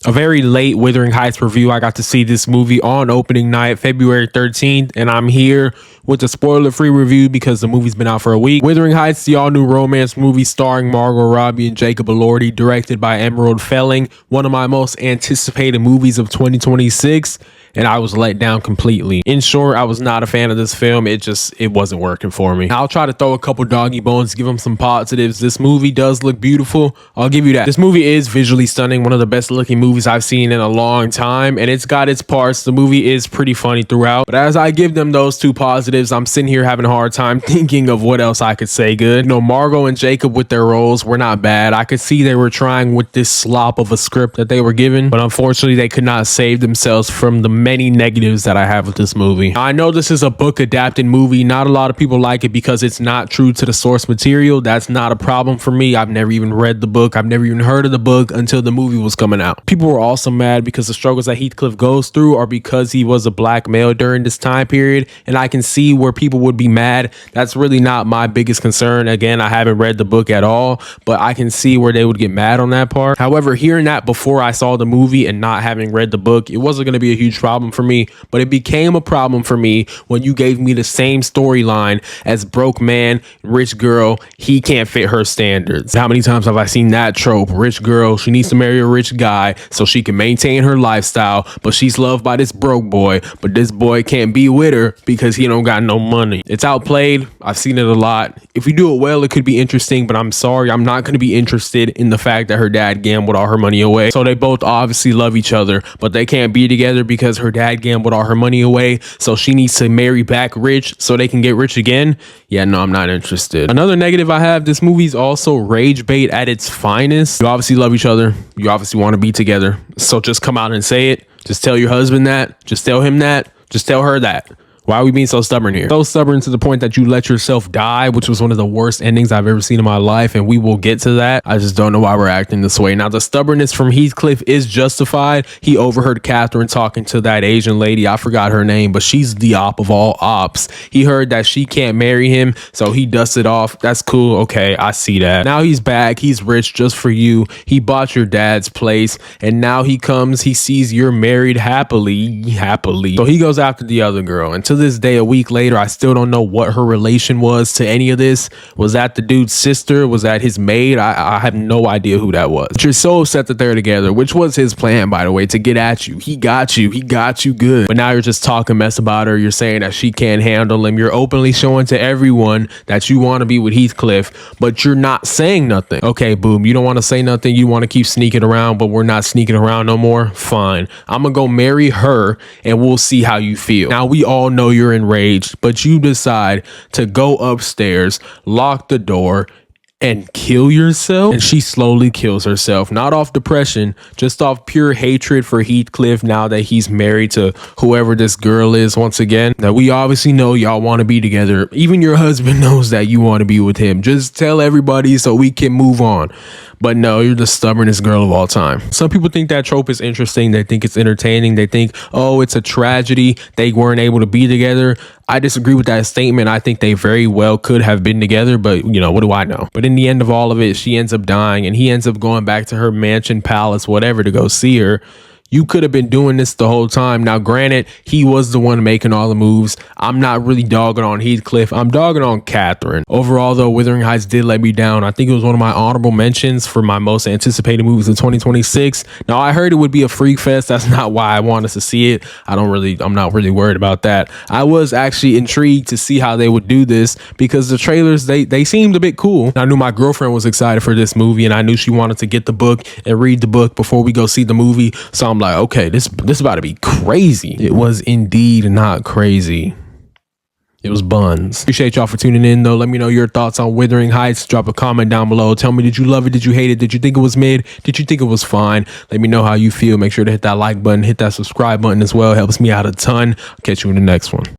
A very late Wuthering Heights review. I got to see this movie on opening night, February 13th, and I'm here with a spoiler-free review because the movie's been out for a week. Wuthering Heights, the all-new romance movie starring Margot, Robbie, and Jacob Elordi, directed by Emerald Fennell, one of my most anticipated movies of 2026, and I was let down completely. In short, I was not a fan of this film. It wasn't working for me. I'll try to throw a couple doggy bones, give them some positives. This movie does look beautiful. I'll give you that. This movie is visually stunning, one of the best looking movies I've seen in a long time, and it's got its parts. The movie is pretty funny throughout, but as I give them those two positives, I'm sitting here having a hard time thinking of what else I could say good. You know, Margot and Jacob with their roles were not bad. I could see they were trying with this slop of a script that they were given, but unfortunately they could not save themselves from the many negatives that I have with this movie. Now, I know this is a book adapted movie. Not a lot of people like it because it's not true to the source material. That's not a problem for me. I've never even read the book. I've never even heard of the book until the movie was coming out. People were also mad because the struggles that Heathcliff goes through are because he was a black male during this time period, and I can see where people would be mad. That's really not my biggest concern. Again, I haven't read the book at all, but I can see where they would get mad on that part. However, hearing that before I saw the movie and not having read the book, it wasn't going to be a huge problem for me, but it became a problem for me when you gave me the same storyline as broke man, rich girl, he can't fit her standards. How many times have I seen that trope? Rich girl, she needs to marry a rich guy so she can maintain her lifestyle, but she's loved by this broke boy, but this boy can't be with her because he don't got no money. It's outplayed. I've seen it a lot. If you do it well, it could be interesting, but I'm sorry, I'm not going to be interested in the fact that her dad gambled all her money away. So they both obviously love each other, but they can't be together because her dad gambled all her money away, so she needs to marry back rich so they can get rich again. Yeah, no, I'm not interested. Another negative I have, this movie's also rage bait at its finest. You obviously love each other. You obviously want to be together. So just come out and say it. Just tell your husband that. Just tell him that. Just tell her that. Why are we being so stubborn here? So stubborn to the point that you let yourself die, which was one of the worst endings I've ever seen in my life, and we will get to that. I just don't know why we're acting this way. Now, the stubbornness from Heathcliff is justified. He overheard Catherine talking to that Asian lady. I forgot her name, but she's the op of all ops. He heard that she can't marry him, so he dusted off. That's cool. Okay, I see that. Now he's back. He's rich just for you. He bought your dad's place, and now he comes, he sees you're married happily. So he goes after the other girl, and to this day, a week later, I still don't know what her relation was to any of this. Was that the dude's sister? Was that his maid? I have no idea who that was. But you're so upset that they're together, which was his plan, by the way, to get at you. He got you good. But now you're just talking mess about her. You're saying that she can't handle him. You're openly showing to everyone that you want to be with Heathcliff, but you're not saying nothing. Okay, boom, you don't want to say nothing. You want to keep sneaking around, but we're not sneaking around no more. Fine. I'm gonna go marry her and we'll see how you feel. Now, we all know you're enraged, but you decide to go upstairs, lock the door, and kill yourself. And she slowly kills herself, not off depression, just off pure hatred for Heathcliff now that he's married to whoever this girl is. Once again, that we obviously know y'all want to be together. Even your husband knows that you want to be with him. Just tell everybody so we can move on. But no, you're the stubbornest girl of all time. Some people think that trope is interesting. They think it's entertaining. They think, oh, it's a tragedy. They weren't able to be together. I disagree with that statement. I think they very well could have been together, but you know, what do I know? But in the end of all of it, she ends up dying and he ends up going back to her mansion, palace, whatever, to go see her. You could have been doing this the whole time. Now, granted, he was the one making all the moves. I'm not really dogging on Heathcliff. I'm dogging on Catherine. Overall, though, Wuthering Heights did let me down. I think it was one of my honorable mentions for my most anticipated movies of 2026. Now, I heard it would be a freak fest. That's not why I wanted to see it. I'm not really worried about that. I was actually intrigued to see how they would do this because the trailers, they seemed a bit cool. I knew my girlfriend was excited for this movie and I knew she wanted to get the book and read the book before we go see the movie. So I'm like, okay, this about to be crazy. It was indeed not crazy. It was buns. Appreciate y'all for tuning in, though. Let me know your thoughts on Wuthering Heights. Drop a comment down below. Tell me, did you love it? Did you hate it? Did you think it was mid? Did you think it was fine? Let me know how you feel. Make sure to hit that like button. Hit that subscribe button as well. Helps me out a ton. I'll catch you in the next one.